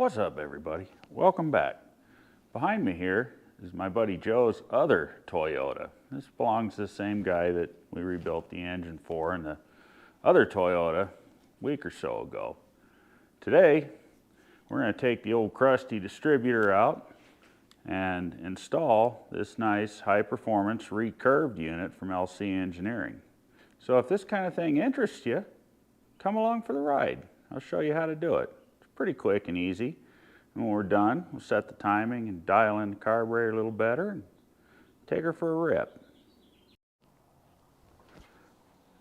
What's up, everybody? Welcome back. Behind me here is my buddy Joe's other Toyota. This belongs to the same guy that we rebuilt the engine for in the other Toyota a week or so ago. Today, we're going to take the old crusty distributor out and install this nice high-performance recurved unit from LC Engineering. So if this kind of thing interests you, come along for the ride. I'll show you how to do it. It's pretty quick and easy. And when we're done, we'll set the timing and dial in the carburetor a little better and take her for a rip.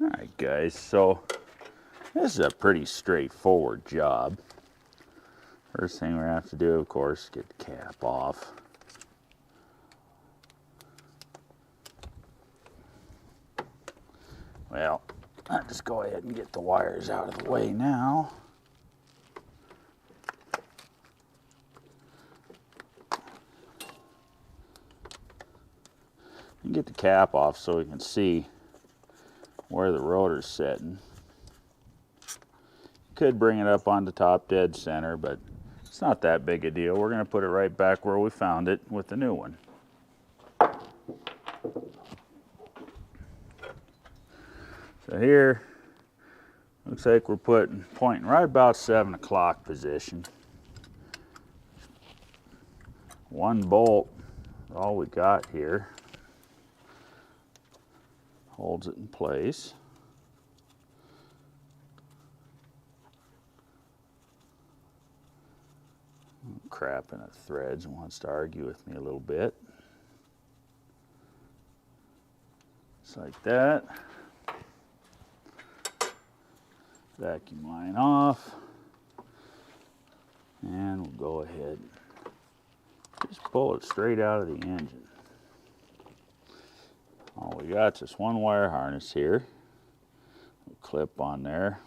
All right, guys, so this is a pretty straightforward job. First thing we're going to have to do, of course, get the cap off. Well, I'll just go ahead and get the wires out of the way now. And get the cap off so we can see where the rotor's sitting. Could bring it up on the top dead center, but it's not that big a deal. We're going to put it right back where we found it with the new one. So here, looks like we're pointing right about 7 o'clock position. One bolt, all we got here, holds it in place. Crap in the threads and wants to argue with me a little bit. Just like that. Vacuum line off. And we'll go ahead and just pull it straight out of the engine. All we got is this one wire harness here. We'll clip on there.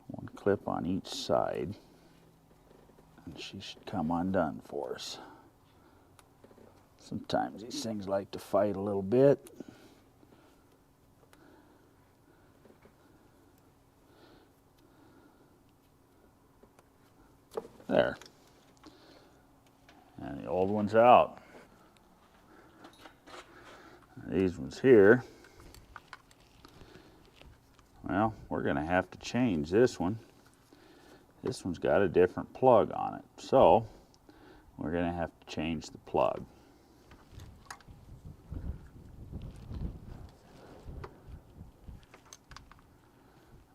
One clip on each side. And she should come undone for us. Sometimes these things like to fight a little bit. There. And the old one's out. These ones here, well, we're going to have to change this one. This one's got a different plug on it, so we're going to have to change the plug.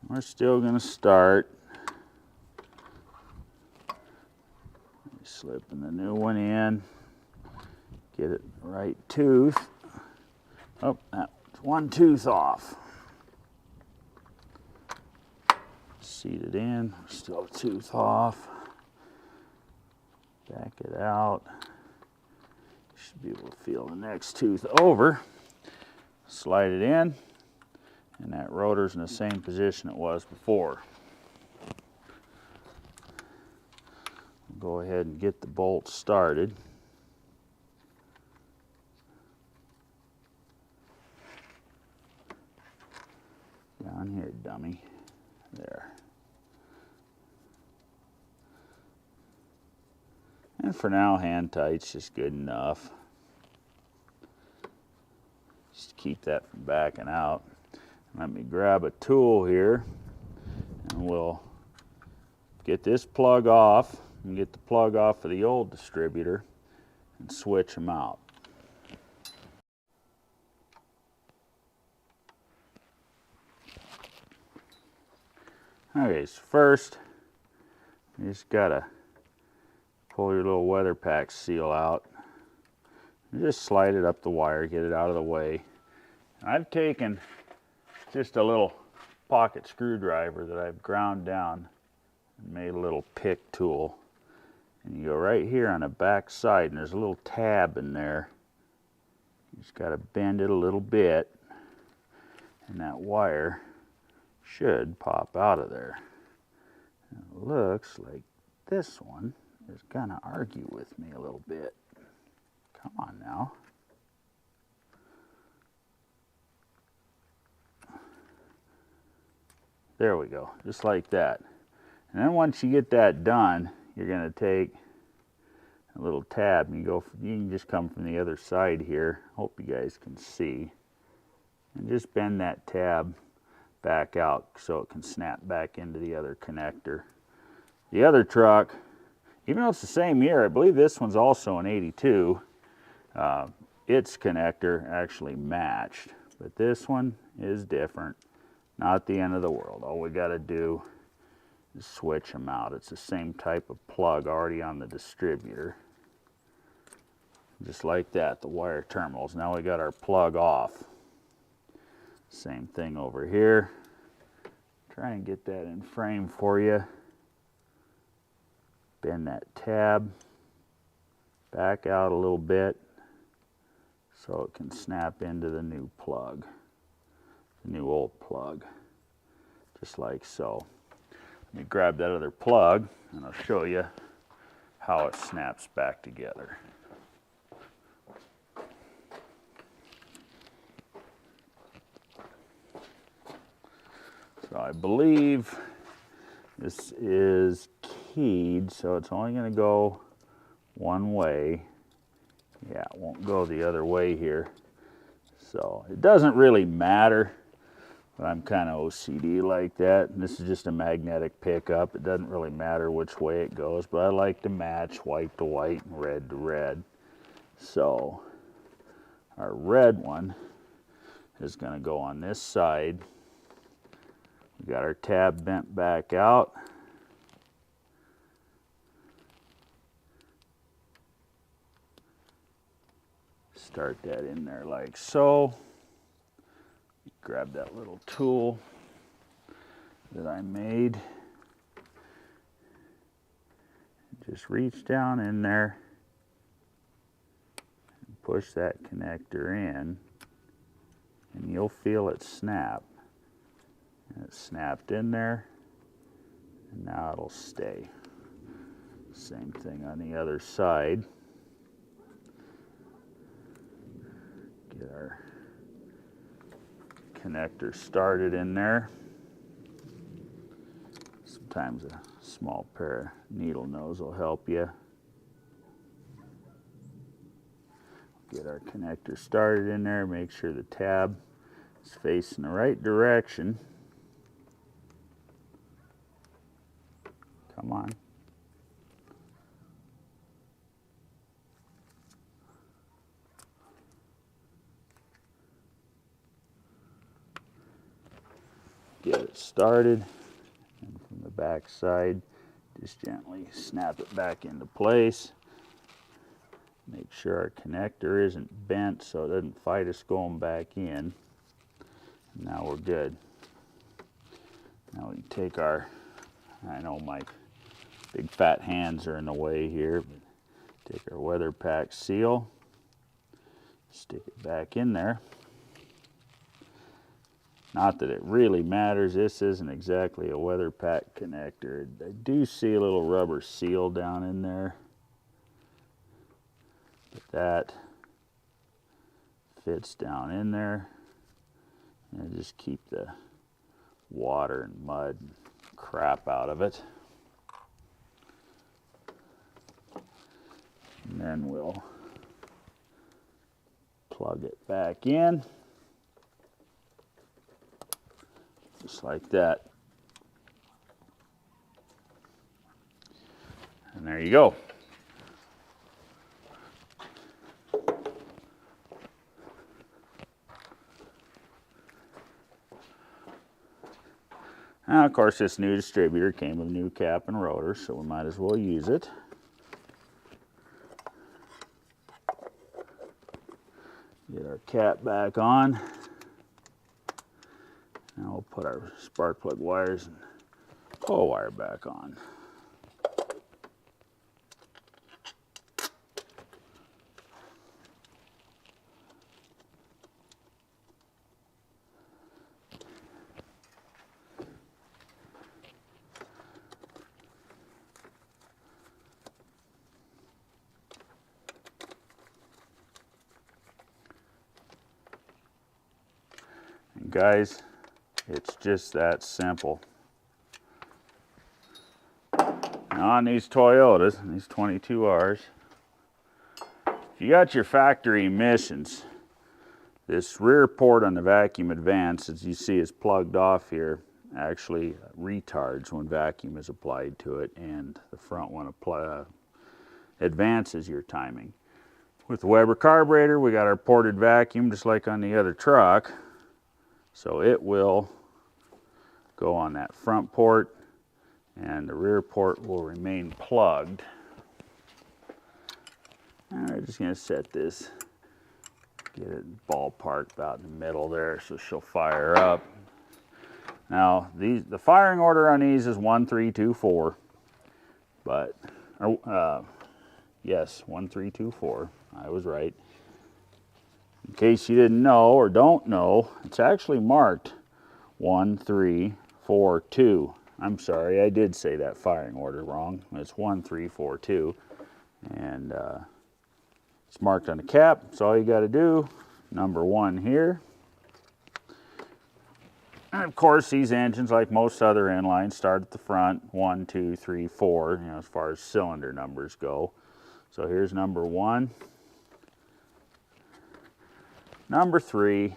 We're still going to start slipping the new one in, get it right tooth. Oh, that's one tooth off. Seat it in, still a tooth off. Back it out. Should be able to feel the next tooth over. Slide it in, and that rotor's in the same position it was before. Go ahead and get the bolt started. Down here, dummy. There. And for now, hand tight's just good enough. Just keep that from backing out. Let me grab a tool here, and we'll get this plug off. And get the plug off of the old distributor and switch them out. Okay, so first, you just gotta pull your little weather pack seal out. And just slide it up the wire, get it out of the way. And I've taken just a little pocket screwdriver that I've ground down and made a little pick tool. And you go right here on the back side, and there's a little tab in there. You just got to bend it a little bit, and that wire should pop out of there. And it looks like this one is going to argue with me a little bit. Come on now. There we go, just like that. And then once you get that done, you're going to take a little tab and you can just come from the other side here. Hope you guys can see. And just bend that tab back out so it can snap back into the other connector. The other truck, even though it's the same year, I believe this one's also an 82, its connector actually matched. But this one is different. Not the end of the world. All we got to do is switch them out. It's the same type of plug already on the distributor. Just like that, the wire terminals. Now we got our plug off. Same thing over here. Try and get that in frame for you. Bend that tab back out a little bit so it can snap into the new plug, the new old plug, just like so. Let me grab that other plug and I'll show you how it snaps back together. So I believe this is keyed, so it's only going to go one way. Yeah, it won't go the other way here. So it doesn't really matter, but I'm kind of OCD like that. And this is just a magnetic pickup. It doesn't really matter which way it goes, but I like to match white to white and red to red. So our red one is going to go on this side. We got our tab bent back out. Start that in there like so. Grab that little tool that I made. Just reach down in there and push that connector in, and you'll feel it snap. And it snapped in there, and now it'll stay. Same thing on the other side. Get our connector started in there. Sometimes a small pair of needle nose will help you. Get our connector started in there, make sure the tab is facing the right direction. Come on. Get it started, and from the back side, just gently snap it back into place. Make sure our connector isn't bent so it doesn't fight us going back in. Now we're good. Now we can take our, I know my big fat hands are in the way here, but take our weather pack seal, stick it back in there. Not that it really matters, this isn't exactly a weather pack connector. I do see a little rubber seal down in there, but that fits down in there, and just keep the water and mud and crap out of it. And then we'll plug it back in. Just like that. And there you go. Now, of course, this new distributor came with a new cap and rotor, so we might as well use it. Get our cap back on. Now we'll put our spark plug wires and coil wire back on. And guys, it's just that simple. On these Toyotas, these 22Rs, if you got your factory emissions, this rear port on the vacuum advance, as you see is plugged off here, actually retards when vacuum is applied to it, and the front one advances your timing. With the Weber carburetor, we got our ported vacuum just like on the other truck, so it will go on that front port and the rear port will remain plugged. And we're just going to set this, get it ballpark about in the middle there so she'll fire up. Now the firing order on these is 1, 3, 2, 4, but yes, 1, 3, 2, 4. I was right. In case you didn't know or don't know, it's actually marked 1, 3, 4, 2. I'm sorry, I did say that firing order wrong. It's 1, 3, 4, 2, and it's marked on the cap. So all you got to do, number 1 here. And of course, these engines, like most other inlines, start at the front, 1, 2, 3, 4, you know, as far as cylinder numbers go. So here's number 1, number 3,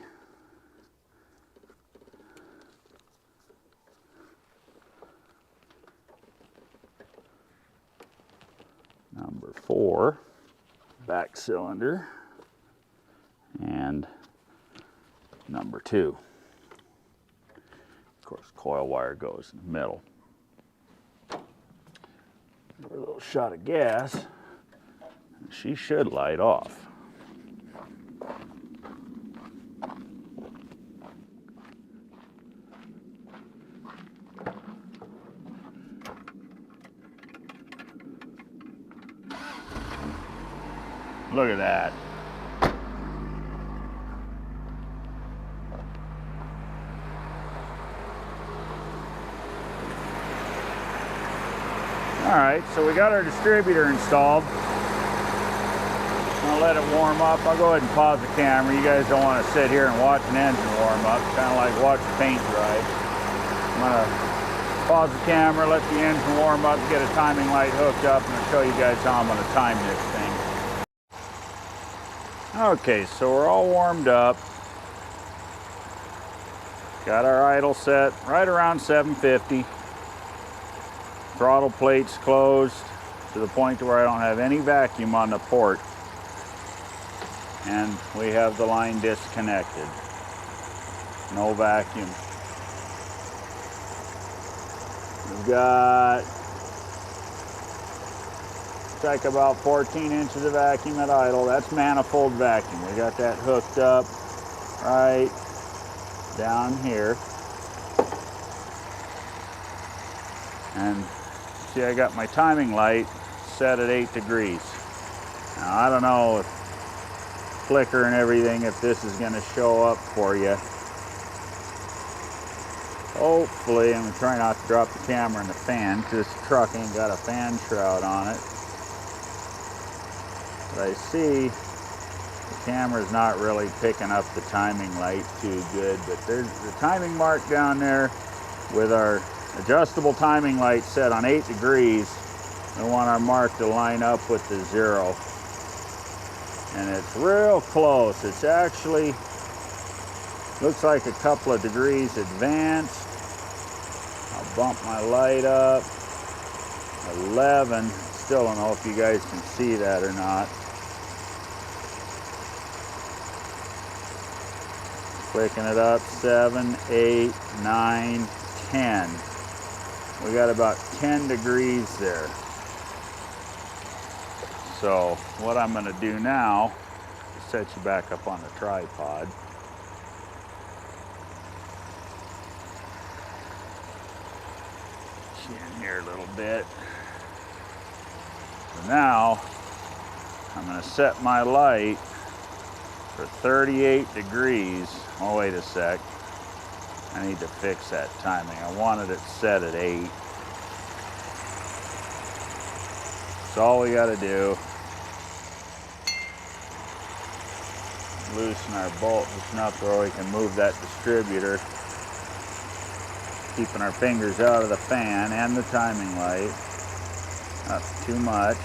number 4, back cylinder, and number 2. Of course, coil wire goes in the middle. Give her a little shot of gas, and she should light off. Look at that. All right, so we got our distributor installed. I'll let it warm up. I'll go ahead and pause the camera. You guys don't want to sit here and watch an engine warm up. It's kind of like watch paint dry. I'm going to pause the camera, let the engine warm up, get a timing light hooked up, and I'll show you guys how I'm going to time this thing. Okay, so we're all warmed up. Got our idle set right around 750. Throttle plates closed to the point to where I don't have any vacuum on the port. And we have the line disconnected. No vacuum. We've got, it's like about 14 inches of vacuum at idle. That's manifold vacuum. We got that hooked up right down here. And see, I got my timing light set at 8 degrees. Now, I don't know if flicker and everything, if this is going to show up for you. Hopefully, I'm going to try not to drop the camera in the fan because this truck ain't got a fan shroud on it. But I see the camera's not really picking up the timing light too good, but there's the timing mark down there with our adjustable timing light set on 8 degrees. We want our mark to line up with the 0. And it's real close. It's actually, looks like a couple of degrees advanced. I'll bump my light up. 11. Still don't know if you guys can see that or not. Clicking it up, 7, 8, 9, 10. We got about 10 degrees there. So what I'm going to do now is set you back up on the tripod. Get you in here a little bit. So now I'm going to set my light for 38 degrees. Oh, wait a sec. I need to fix that timing. I wanted it set at 8. So all we got to do, loosen our bolt, loosen up where we can move that distributor, keeping our fingers out of the fan and the timing light. Up too much.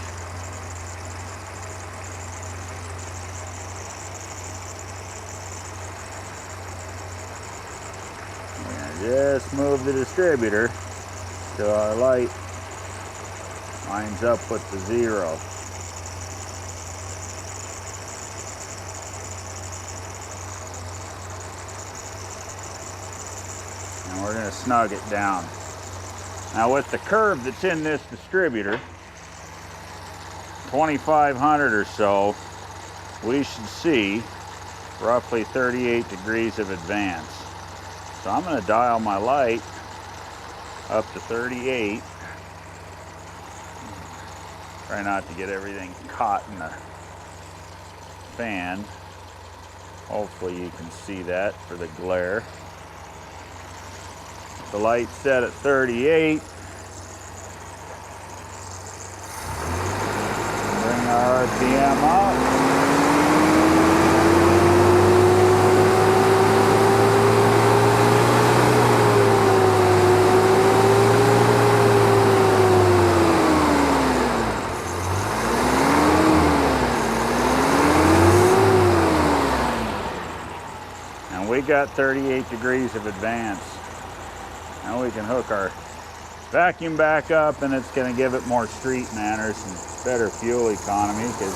We're gonna just move the distributor till our light lines up with the 0. And we're gonna snug it down. Now with the curve that's in this distributor, 2500 or so, we should see roughly 38 degrees of advance. So I'm gonna dial my light up to 38. Try not to get everything caught in the fan. Hopefully you can see that for the glare. The light's set at 38. Bring our RPM up. And we got 38 degrees of advance. Now we can hook our vacuum back up, and it's going to give it more street manners and better fuel economy, because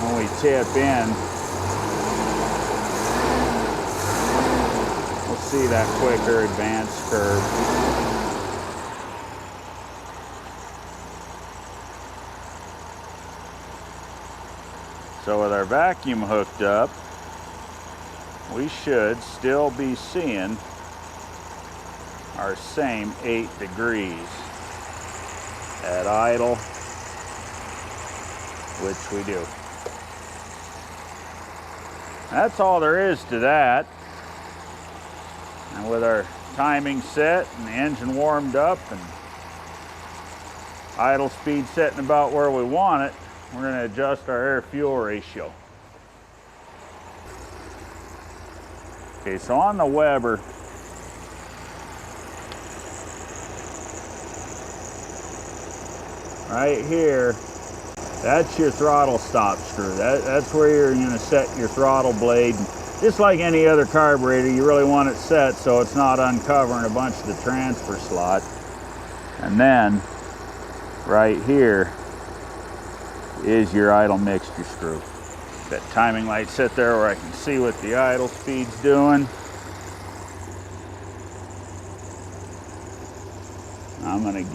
when we tip in, we'll see that quicker advance curve. So with our vacuum hooked up, we should still be seeing our same 8 degrees at idle, which we do. That's all there is to that. And with our timing set and the engine warmed up and idle speed setting about where we want it, we're going to adjust our air-fuel ratio. Okay, so on the Weber, right here, that's your throttle stop screw. That's where you're going to set your throttle blade. Just like any other carburetor, you really want it set so it's not uncovering a bunch of the transfer slot. And then, right here, is your idle mixture screw. That timing light set there where I can see what the idle speed's doing. I'm going to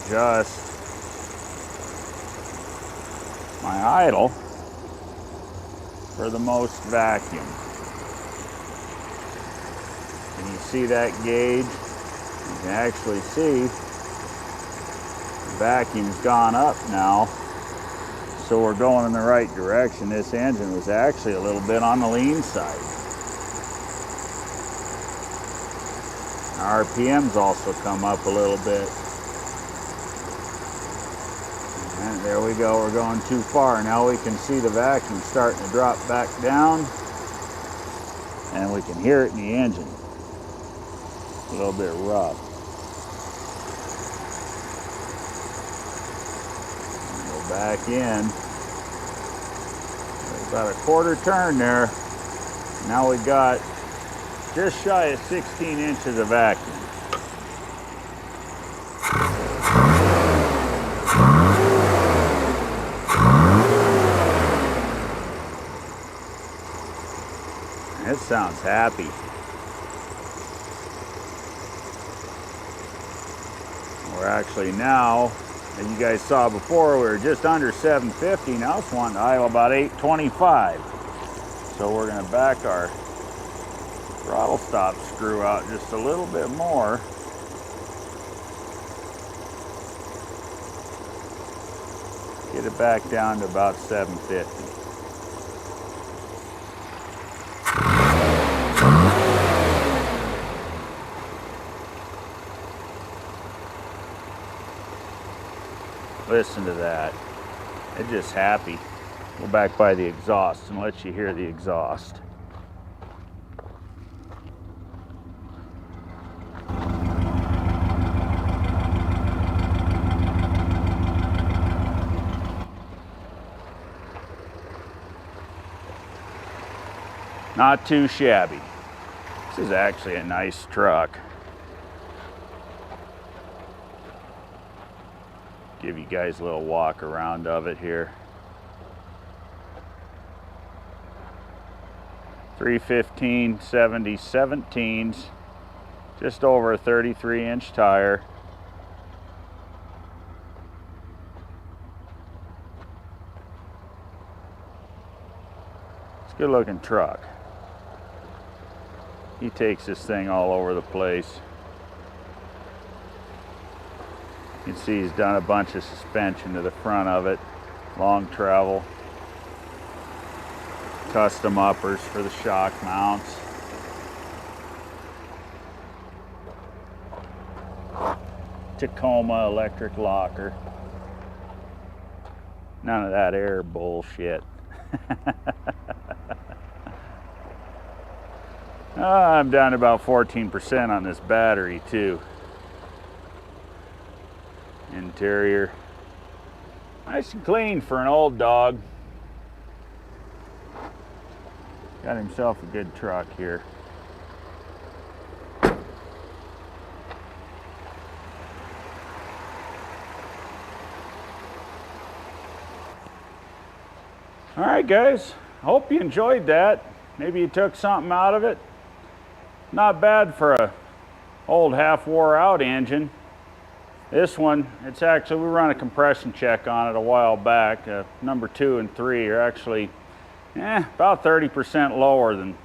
adjust my idle for the most vacuum. Can you see that gauge? You can actually see the vacuum's gone up now. So we're going in the right direction. This engine was actually a little bit on the lean side. Our RPM's also come up a little bit. And there we go, we're going too far. Now we can see the vacuum starting to drop back down, and we can hear it in the engine. A little bit rough. Go back in. There's about a quarter turn there. Now we got just shy of 16 inches of vacuum. It sounds happy. We're actually now, as you guys saw before, we were just under 750. Now it's wanting to idle about 825. So we're going to back our throttle stop screw out just a little bit more. Get it back down to about 750. Listen to that. It's just happy. Go back by the exhaust and let you hear the exhaust. Not too shabby. This is actually a nice truck. Give you guys a little walk around of it here. 315 70 17s, just over a 33-inch tire. It's a good looking truck. He takes this thing all over the place. You can see he's done a bunch of suspension to the front of it, long travel, custom uppers for the shock mounts. Tacoma electric locker. None of that air bullshit. I'm down to about 14% on this battery too. Interior, nice and clean for an old dog. Got himself a good truck here. All right, guys, hope you enjoyed that. Maybe you took something out of it. Not bad for a old half wore out engine. This one, it's actually, we run a compression check on it a while back. Number 2 and 3 are actually about 30% lower than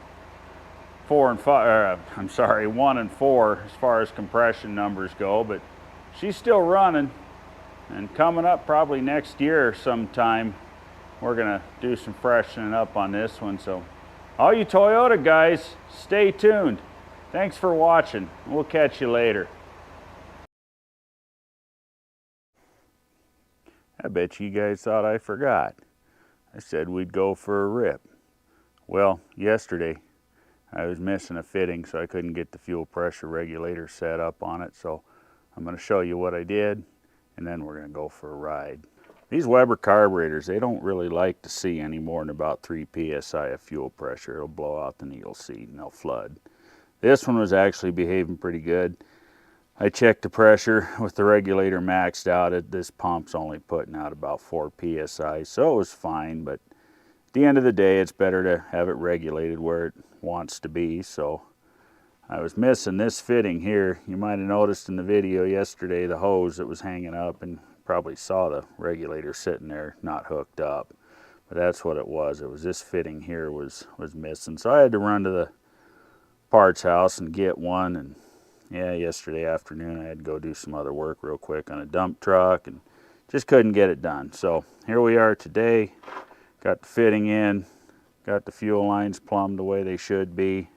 4 and 5, I'm sorry, 1 and 4 as far as compression numbers go, but she's still running. And coming up probably next year sometime, we're gonna do some freshening up on this one. So all you Toyota guys, stay tuned. Thanks for watching. We'll catch you later. I bet you guys thought I forgot. I said we'd go for a rip. Well, yesterday I was missing a fitting, so I couldn't get the fuel pressure regulator set up on it. So I'm going to show you what I did, and then we're going to go for a ride. These Weber carburetors, they don't really like to see any more than about 3 psi of fuel pressure. It'll blow out the needle seat and they'll flood. This one was actually behaving pretty good. I checked the pressure with the regulator maxed out. This pump's only putting out about 4 psi, so it was fine. But at the end of the day, it's better to have it regulated where it wants to be. So I was missing this fitting here. You might have noticed in the video yesterday the hose that was hanging up, and probably saw the regulator sitting there not hooked up. But that's what it was. It was this fitting here was missing. So I had to run to the parts house and get one. And yeah, yesterday afternoon I had to go do some other work real quick on a dump truck and just couldn't get it done. So here we are today. Got the fitting in, got the fuel lines plumbed the way they should be.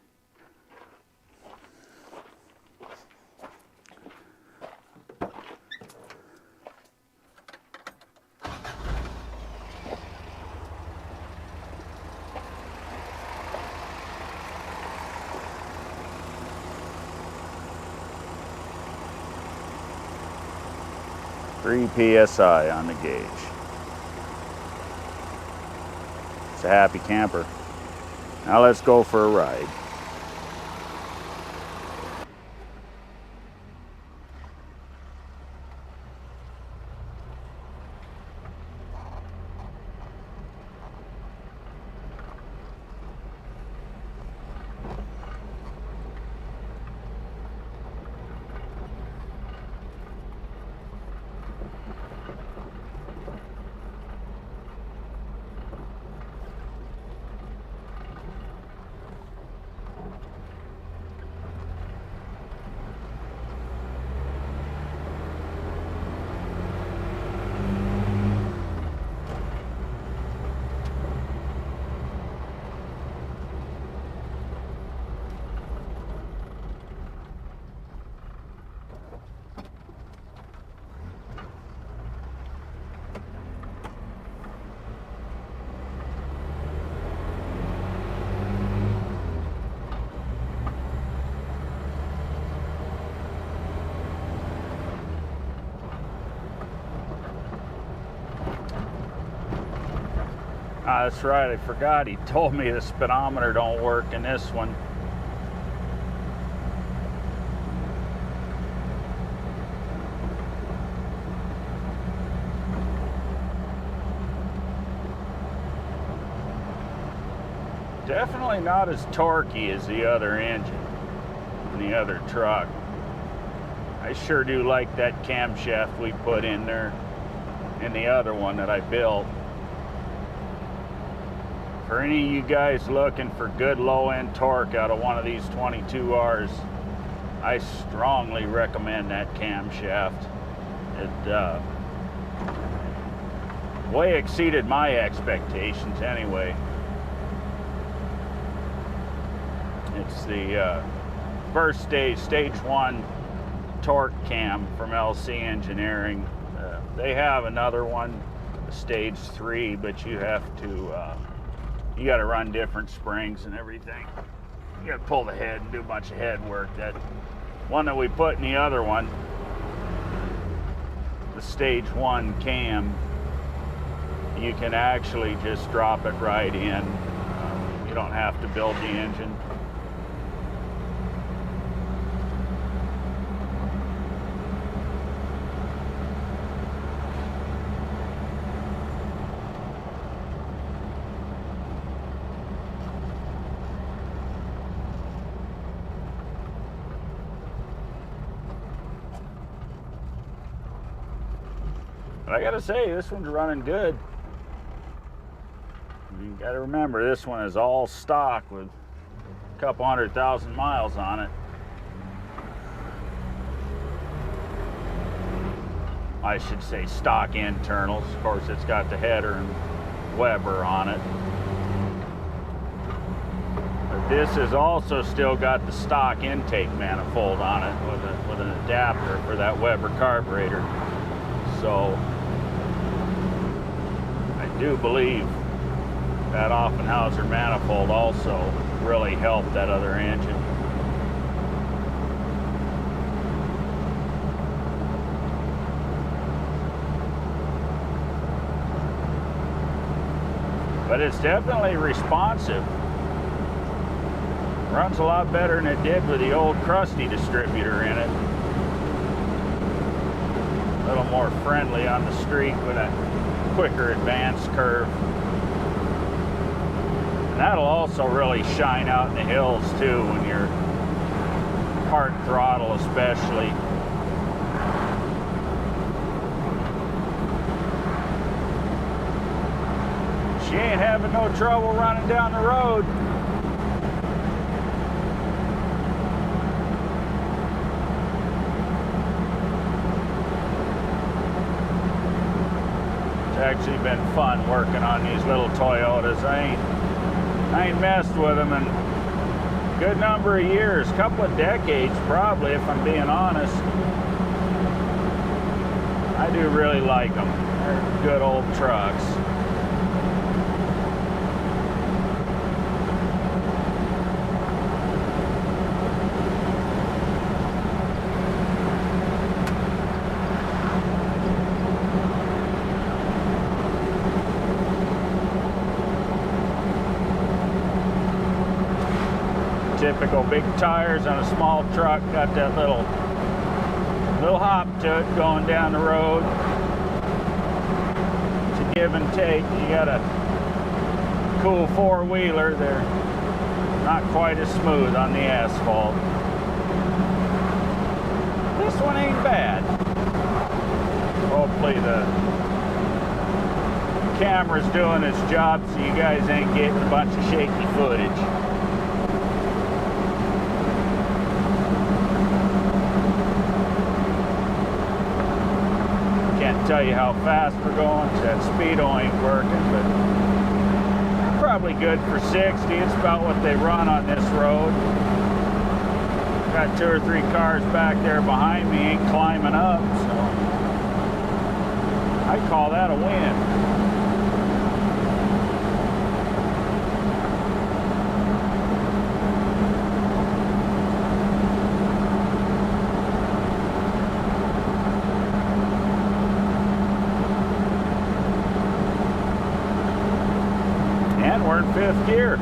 PSI on the gauge. It's a happy camper. Now let's go for a ride. That's right, I forgot. He told me the speedometer don't work in this one. Definitely not as torquey as the other engine and the other truck. I sure do like that camshaft we put in there in the other one that I built. For any of you guys looking for good low-end torque out of one of these 22Rs, I strongly recommend that camshaft. It way exceeded my expectations anyway. It's the first stage 1 torque cam from LC Engineering. They have another one, stage 3, but you have to you got to run different springs and everything. You got to pull the head and do a bunch of head work. That one that we put in the other one, the stage 1 cam, you can actually just drop it right in. You don't have to build the engine. But I gotta say, this one's running good. You gotta remember, this one is all stock with a couple 100,000 miles on it. I should say stock internals. Of course, it's got the header and Weber on it. But this has also still got the stock intake manifold on it with an adapter for that Weber carburetor. So I do believe that Offenhauser manifold also really helped that other engine. But it's definitely responsive. Runs a lot better than it did with the old crusty distributor in it. A little more friendly on the street with a quicker advance curve. And that'll also really shine out in the hills too when you're hard throttle especially. She ain't having no trouble running down the road. It's actually been fun working on these little Toyotas. I ain't messed with them in a good number of years, couple of decades probably, if I'm being honest. I do really like them. They're good old trucks. Typical big tires on a small truck, got that little hop to it going down the road. It's a give and take. You got a cool four-wheeler, they're not quite as smooth on the asphalt. This one ain't bad. Hopefully the camera's doing its job so you guys ain't getting a bunch of shaky footage. Tell you how fast we're going. That speedo ain't working, but probably good for 60. It's about what they run on this road. Got 2 or 3 cars back there behind me, ain't climbing up, so I call that a win. fifth gear.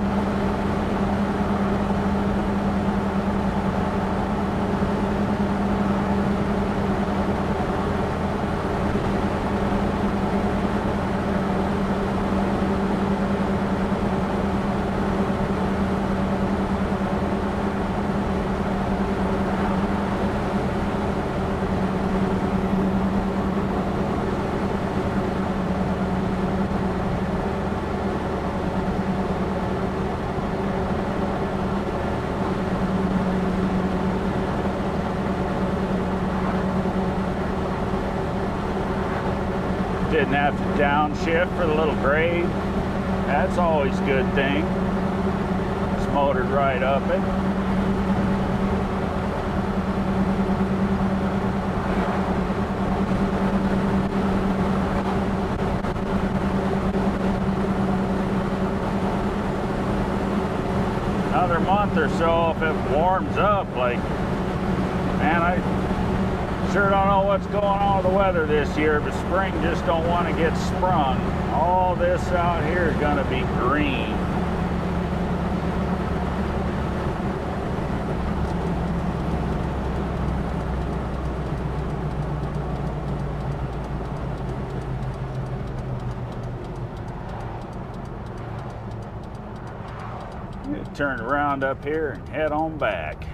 Didn't have to downshift for the little grade. That's always a good thing. It's motored right up it. Another month or so, if it warms up, like, man, I sure don't know what's going on with the weather this year, but spring just don't want to get sprung. All this out here is going to be green. I'm going to turn around up here and head on back.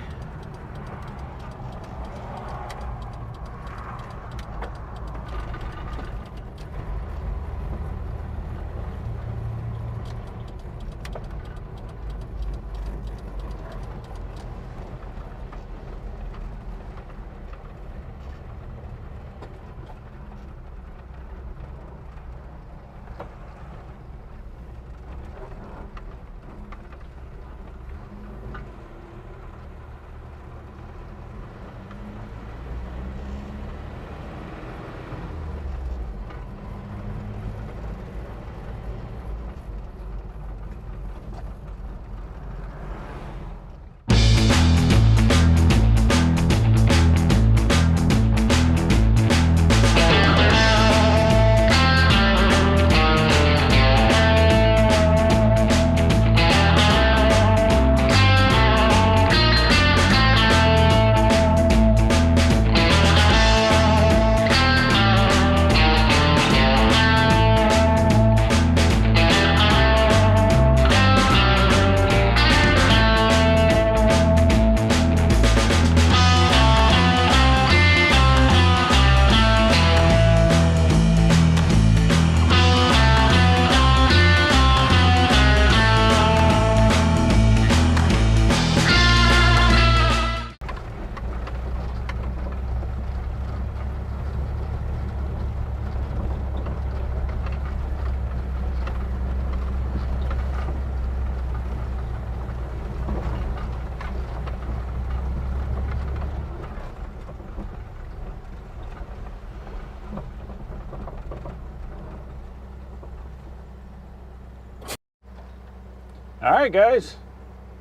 All right, guys,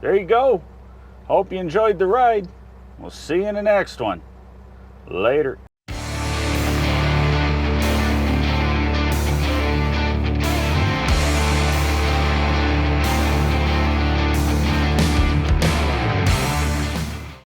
there you go. Hope you enjoyed the ride. We'll see you in the next one. Later.